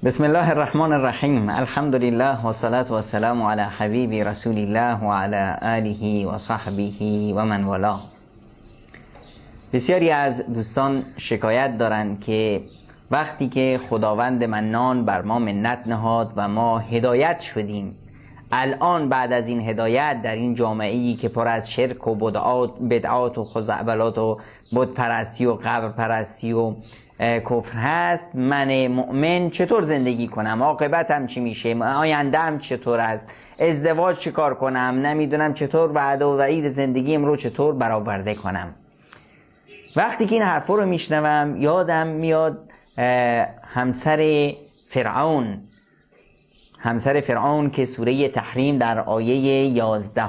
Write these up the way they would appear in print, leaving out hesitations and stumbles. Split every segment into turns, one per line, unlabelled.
بسم الله الرحمن الرحیم. الحمد لله و صلاة و سلام علی حبیب رسول الله و علی آله و صحبه و من والاه. بسیاری از دوستان شکایت دارند که وقتی که خداوند منان بر ما منت نهاد و ما هدایت شدیم، الان بعد از این هدایت در این جامعه‌ای که پر از شرک و بدعات و خزعبلات و بت پرستی و قبر پرستی و کفر هست، من مؤمن چطور زندگی کنم؟ عاقبتم چی میشه؟ آینده‌ام چطور است؟ ازدواج چیکار کنم؟ نمیدونم چطور وعده و وعید زندگیم رو چطور برآورده کنم. وقتی که این حرفا رو میشنوم یادم میاد همسر فرعون که سوره تحریم در آیه 11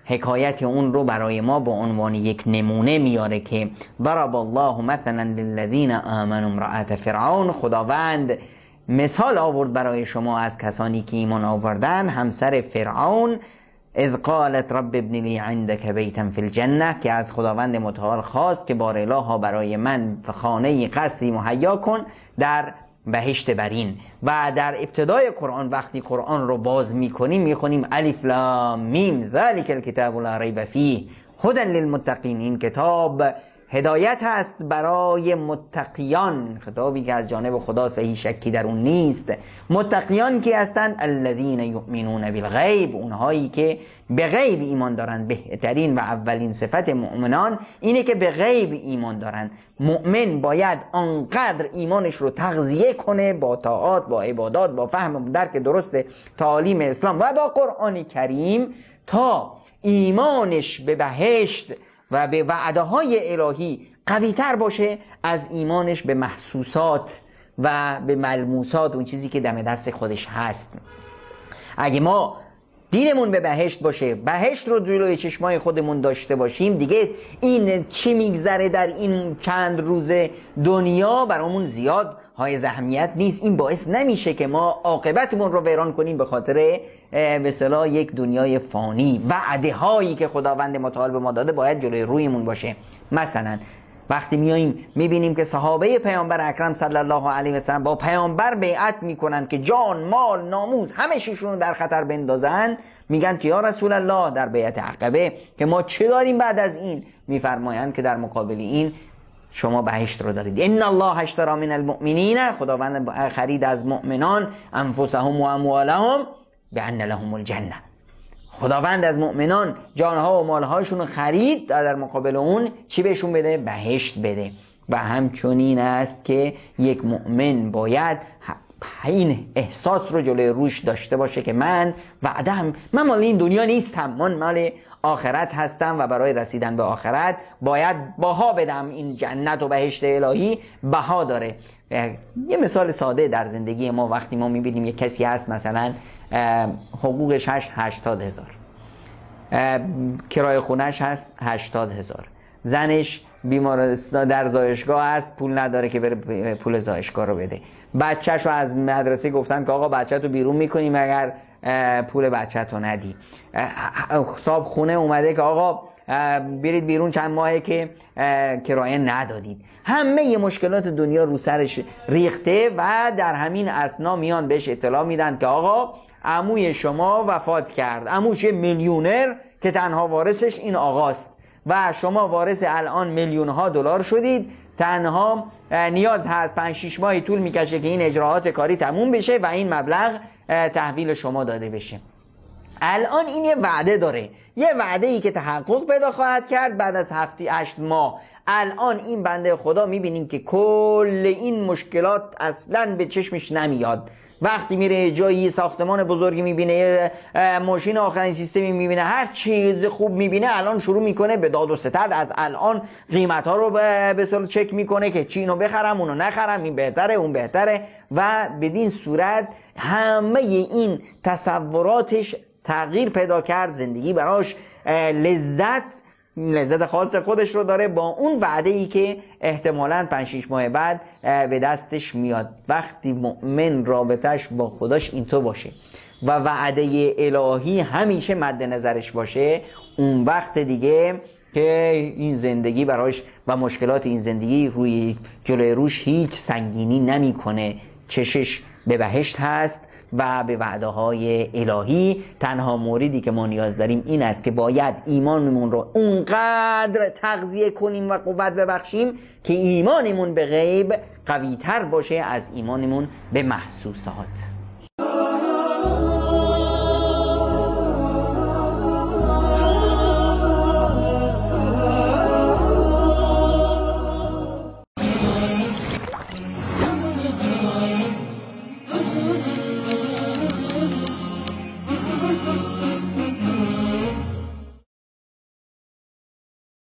حکایت اون رو برای ما به عنوان یک نمونه میاره که ضرب الله مثلا للذین آمنوا امرأة فرعون. خداوند مثال آورد برای شما از کسانی که ایمان آوردند، همسر فرعون. اذ قالت رب ابن لی عندك بیتا فی الجنه، که از خداوند متعال خواست که بار الها برای من خانه قصری مهیا کن در بهشت برین. و در ابتدای قرآن وقتی قرآن رو باز میکنیم میخونیم الف لام میم ذلک الکتاب لا ریب فیه هدی للمتقین. این کتاب هدایت هست برای متقیان، خطابی که از جانب خداست و هیچ شکی در اون نیست. متقیان کی هستند؟ الذین یؤمنون بالغیب، اونهایی که به غیب ایمان دارند. بهترین و اولین صفت مؤمنان اینه که به غیب ایمان دارند. مؤمن باید آنقدر ایمانش رو تغذیه کنه با طاعات، با عبادات، با فهم و درک درست تعالیم اسلام و با قرآن کریم تا ایمانش به بهشت و به وعده های الهی قوی تر باشه از ایمانش به محسوسات و به ملموسات، اون چیزی که دم دست خودش هست. اگه ما دیدمون به بهشت باشه، بهشت رو جلوی چشمای خودمون داشته باشیم، دیگه این چی میگذره در این چند روز دنیا برامون زیاد های اهمیت نیست. این باعث نمیشه که ما عاقبتمون رو ویران کنیم به خاطر به اصطلاح یک دنیای فانی. وعده هایی که خداوند متعال به ما داده باید جلوی رویمون باشه. مثلا وقتی میاییم میبینیم که صحابه پیامبر اکرم صلی الله علیه و سلم با پیامبر بیعت میکنند که جان، مال، ناموس همه چیشون رو در خطر بندازن، میگن که یا رسول الله در بیعت عقبه که ما چه داریم بعد از این؟ میفرمایند که در مقابل این شما بهشت رو دارید. ان الله اشتری من المؤمنین، خداوند خرید از مؤمنان انفسهم و اموالهم بان لهم الجنه. خداوند از مؤمنان جانها و مالهاشون رو خرید تا در مقابل اون چی بهشون بده؟ بهشت بده. و همچنین است که یک مؤمن باید این احساس رو جلوی روش داشته باشه که من مال این دنیا نیستم، من مال آخرت هستم و برای رسیدن به آخرت باید بها بدم. این جنت و بهشت الهی بها داره. یه مثال ساده در زندگی ما، وقتی ما میبینیم یک کسی هست مثلا حقوقش 80,000، کرایه خونش هست 80,000، زنش بیمارستان در زایشگاه هست، پول نداره که بره پول زایشگاه رو بده، بچه‌شو از مدرسه گفتن که آقا بچه‌تو بیرون میکنیم اگر پول بچه‌تو ندی، صاحب خونه اومده که آقا برید بیرون چند ماهه که کرایه ندادید. همه مشکلات دنیا رو سرش ریخته و در همین اثنا میان بهش اطلاع میدن که آقا عموی شما وفات کرد، عموش میلیونر که تنها وارثش این آقاست و شما وارث الان میلیون‌ها دلار شدید، تنها نیاز هست 5-6 ماهی طول میکشه که این اجراعات کاری تموم بشه و این مبلغ تحویل شما داده بشه. الان این یه وعده داره، یه وعده ای که تحقق پیدا خواهد کرد بعد از 7-8 ماه. الان این بنده خدا میبینیم که کل این مشکلات اصلا به چشمش نمیاد. وقتی میره جایی ساختمان بزرگی میبینه، ماشین آخرین سیستمی میبینه، هر چیز خوب میبینه، الان شروع میکنه به داد و ستد. از الان قیمت ها رو به صورت چک میکنه که چی اینو بخرم اونو نخرم، این بهتره اون بهتره، و بدین صورت همه این تصوراتش تغییر پیدا کرد. زندگی براش لذت خاص خودش رو داره با اون وعده ای که احتمالاً 5-6 ماه بعد به دستش میاد. وقتی مؤمن رابطش با خداش اینطور باشه و وعده الهی همیشه مد نظرش باشه، اون وقت دیگه که این زندگی براش و مشکلات این زندگی روی جلوی روش هیچ سنگینی نمیکنه. چشش به بهشت هست و به وعده های الهی. تنها موردی که ما نیاز داریم این است که باید ایمانمون رو اونقدر تغذیه کنیم و قوت ببخشیم که ایمانمون به غیب قوی تر باشه از ایمانمون به محسوسات.